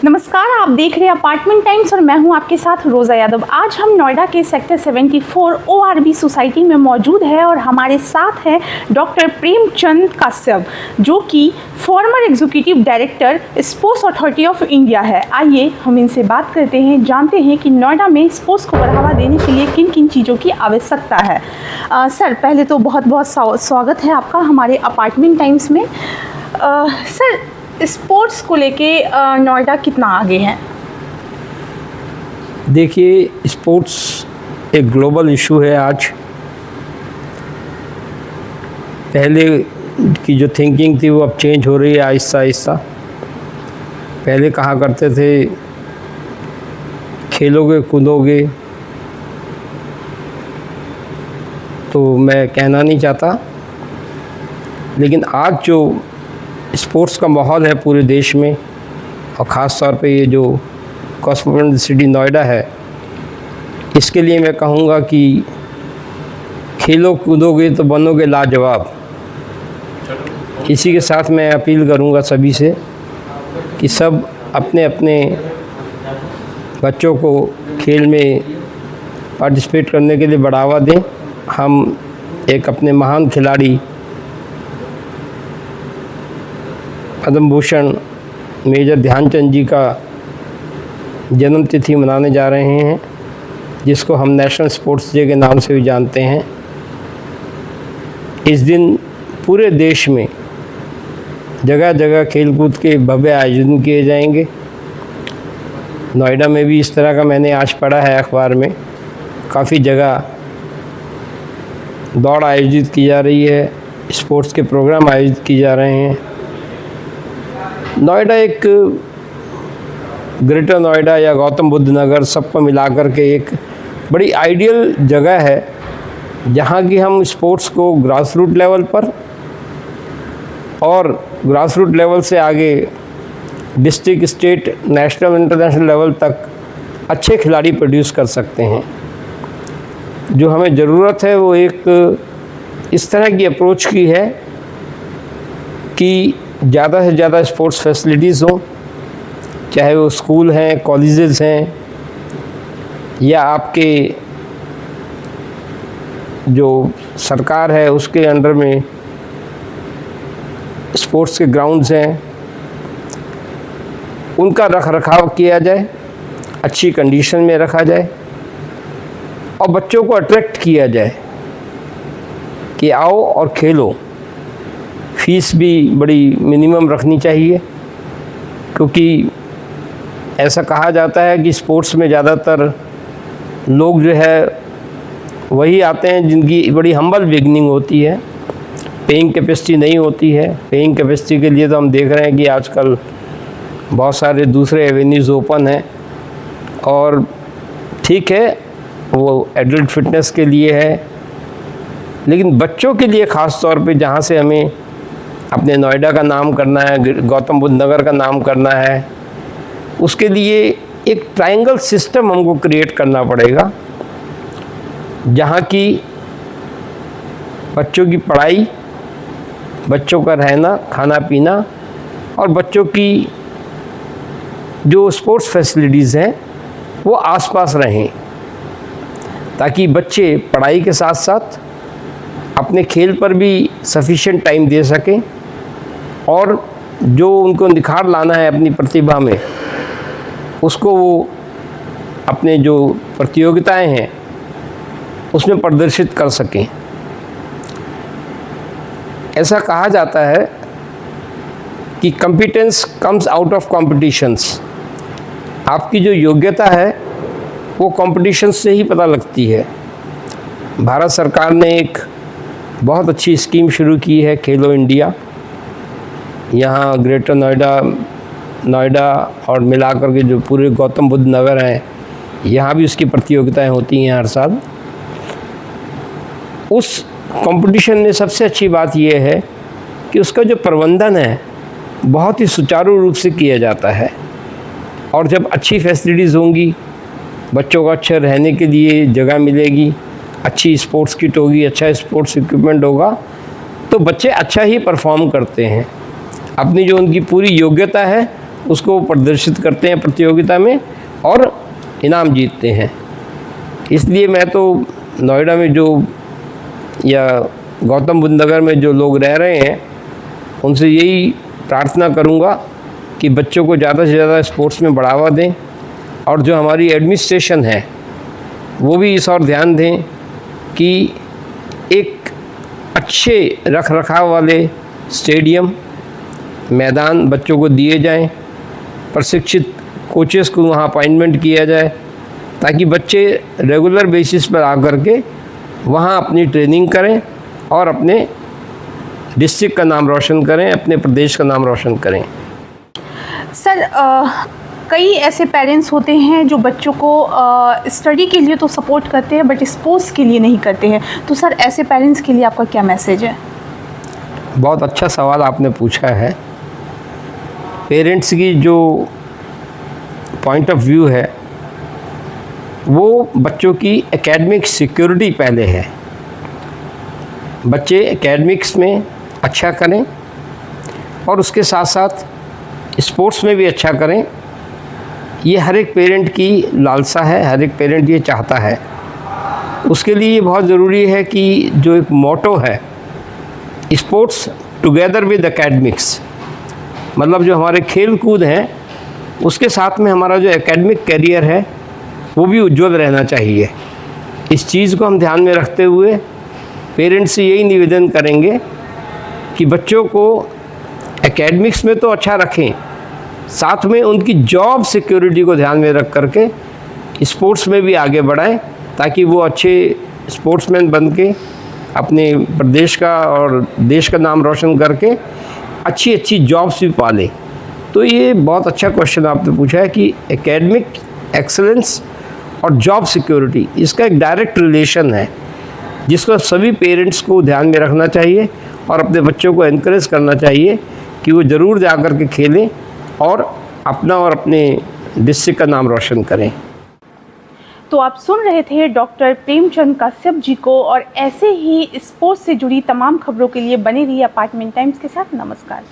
नमस्कार, आप देख रहे हैं अपार्टमेंट टाइम्स और मैं हूं आपके साथ रोज़ा यादव। आज हम नोएडा के सेक्टर 74 ORB सोसाइटी में मौजूद है और हमारे साथ है डॉक्टर प्रेमचंद काश्यप, जो कि farmer executive director sports authority of India है। आइए हम इनसे बात करते हैं, जानते हैं कि नोएडा में स्पोर्ट्स को बढ़ावा देने के लिए किन किन चीज़ों की आवश्यकता है। सर, पहले तो बहुत बहुत स्वागत है आपका हमारे अपार्टमेंट टाइम्स में। सर, स्पोर्ट्स को लेके नोएडा कितना आगे है? देखिए, स्पोर्ट्स एक ग्लोबल इशू है आज। पहले की जो थिंकिंग थी वो अब चेंज हो रही है आहिस्ता आहिस्ता। पहले कहा करते थे खेलोगे कूदोगे, तो मैं कहना नहीं चाहता, लेकिन आज जो स्पोर्ट्स का माहौल है पूरे देश में और ख़ास तौर पे ये जो कॉस्मोपॉलिटन सिटी नोएडा है, इसके लिए मैं कहूँगा कि खेलो कूदोगे तो बनोगे लाजवाब। इसी के साथ मैं अपील करूँगा सभी से कि सब अपने अपने बच्चों को खेल में पार्टिसिपेट करने के लिए बढ़ावा दें। हम एक अपने महान खिलाड़ी पद्म भूषण मेजर ध्यानचंद जी का जन्म तिथि मनाने जा रहे हैं, जिसको हम नेशनल स्पोर्ट्स डे के नाम से भी जानते हैं। इस दिन पूरे देश में जगह जगह खेलकूद के भव्य आयोजन किए जाएंगे। नोएडा में भी इस तरह का मैंने आज पढ़ा है अखबार में, काफ़ी जगह दौड़ आयोजित की जा रही है, स्पोर्ट्स के प्रोग्राम आयोजित किए जा रहे हैं। नोएडा एक ग्रेटर नोएडा या गौतम बुद्ध नगर सबको मिलाकर के एक बड़ी आइडियल जगह है, जहाँ की हम स्पोर्ट्स को ग्रास रूट लेवल पर और ग्रास रूट लेवल से आगे district, state, national, international level तक अच्छे खिलाड़ी प्रोड्यूस कर सकते हैं। जो हमें ज़रूरत है वो एक इस तरह की अप्रोच की है कि ज़्यादा से ज़्यादा स्पोर्ट्स फैसिलिटीज़ हों, चाहे वो स्कूल हैं, कॉलेजेस हैं, या आपके जो सरकार है उसके अंडर में स्पोर्ट्स के ग्राउंड्स हैं, उनका रख रखाव किया जाए, अच्छी कंडीशन में रखा जाए और बच्चों को अट्रैक्ट किया जाए कि आओ और खेलो। फीस भी बड़ी मिनिमम रखनी चाहिए, क्योंकि ऐसा कहा जाता है कि स्पोर्ट्स में ज़्यादातर लोग जो है वही आते हैं जिनकी बड़ी हम्बल बिगनिंग होती है, पेइंग कैपेसिटी नहीं होती है। पेइंग कैपेसिटी के लिए तो हम देख रहे हैं कि आजकल बहुत सारे दूसरे एवेन्यूज़ ओपन हैं, और ठीक है वो एडल्ट फिटनेस के लिए है, लेकिन बच्चों के लिए ख़ास तौर पे जहाँ से हमें अपने नोएडा का नाम करना है, गौतम बुद्ध नगर का नाम करना है, उसके लिए एक ट्रायंगल सिस्टम हमको क्रिएट करना पड़ेगा, जहाँ की बच्चों की पढ़ाई, बच्चों का रहना, खाना पीना और बच्चों की जो स्पोर्ट्स फैसिलिटीज़ हैं वो आसपास रहें, ताकि बच्चे पढ़ाई के साथ साथ अपने खेल पर भी सफिशिएंट टाइम दे सकें और जो उनको निखार लाना है अपनी प्रतिभा में, उसको वो अपने जो प्रतियोगिताएं हैं उसमें प्रदर्शित कर सकें। ऐसा कहा जाता है कि competence comes out of competitions. आपकी जो योग्यता है वो कॉम्पिटिशन से ही पता लगती है। भारत सरकार ने एक बहुत अच्छी स्कीम शुरू की है, खेलो इंडिया। यहाँ ग्रेटर नोएडा और मिलाकर के जो पूरे गौतम बुद्ध नगर हैं, यहाँ भी उसकी प्रतियोगिताएं होती हैं हर साल। उस कंपटीशन में सबसे अच्छी बात यह है कि उसका जो प्रबंधन है बहुत ही सुचारू रूप से किया जाता है, और जब अच्छी फैसिलिटीज़ होंगी, बच्चों को अच्छे रहने के लिए जगह मिलेगी, अच्छी स्पोर्ट्स किट होगी, अच्छा स्पोर्ट्स इक्विपमेंट होगा, तो बच्चे अच्छा ही परफॉर्म करते हैं। अपनी जो उनकी पूरी योग्यता है उसको प्रदर्शित करते हैं प्रतियोगिता में और इनाम जीतते हैं। इसलिए मैं तो नोएडा में जो या गौतम बुद्ध नगर में जो लोग रह रहे हैं उनसे यही प्रार्थना करूंगा कि बच्चों को ज़्यादा से ज़्यादा स्पोर्ट्स में बढ़ावा दें, और जो हमारी एडमिनिस्ट्रेशन है वो भी इस और ध्यान दें कि एक अच्छे रख रखाव वाले स्टेडियम मैदान बच्चों को दिए जाएं, प्रशिक्षित कोचेस को वहाँ अपॉइंटमेंट किया जाए ताकि बच्चे रेगुलर बेसिस पर आकर के वहाँ अपनी ट्रेनिंग करें और अपने डिस्ट्रिक्ट का नाम रोशन करें, अपने प्रदेश का नाम रोशन करें। सर कई ऐसे पेरेंट्स होते हैं जो बच्चों को स्टडी के लिए तो सपोर्ट करते हैं बट स्पोर्ट्स के लिए नहीं करते हैं, तो सर ऐसे पेरेंट्स के लिए आपका क्या मैसेज है? बहुत अच्छा सवाल आपने पूछा है। पेरेंट्स की जो पॉइंट ऑफ व्यू है वो बच्चों की एकेडमिक सिक्योरिटी पहले है। बच्चे एकेडमिक्स में अच्छा करें और उसके साथ साथ स्पोर्ट्स में भी अच्छा करें, ये हर एक पेरेंट की लालसा है, हर एक पेरेंट ये चाहता है। उसके लिए ये बहुत ज़रूरी है कि जो एक मोटो है स्पोर्ट्स टुगेदर विद एकेडमिक्स, मतलब जो हमारे खेल कूद हैं उसके साथ में हमारा जो एकेडमिक करियर है वो भी उज्जवल रहना चाहिए। इस चीज़ को हम ध्यान में रखते हुए पेरेंट्स से यही निवेदन करेंगे कि बच्चों को एकेडमिक्स में तो अच्छा रखें, साथ में उनकी जॉब सिक्योरिटी को ध्यान में रख करके स्पोर्ट्स में भी आगे बढ़ाएं ताकि वो अच्छे स्पोर्ट्समैन बन के अपने प्रदेश का और देश का नाम रोशन करके अच्छी अच्छी जॉब्स भी पालें। तो ये बहुत अच्छा क्वेश्चन आपने पूछा है कि एकेडमिक एक्सेलेंस और जॉब सिक्योरिटी, इसका एक डायरेक्ट रिलेशन है जिसको सभी पेरेंट्स को ध्यान में रखना चाहिए और अपने बच्चों को एनकरेज करना चाहिए कि वो ज़रूर जा कर के खेलें और अपना और अपने डिस्ट्रिक्ट का नाम रोशन करें। तो आप सुन रहे थे डॉक्टर प्रेमचंद कश्यप जी को, और ऐसे ही स्पोर्ट्स से जुड़ी तमाम खबरों के लिए बने रहिए अपार्टमेंट टाइम्स के साथ। नमस्कार।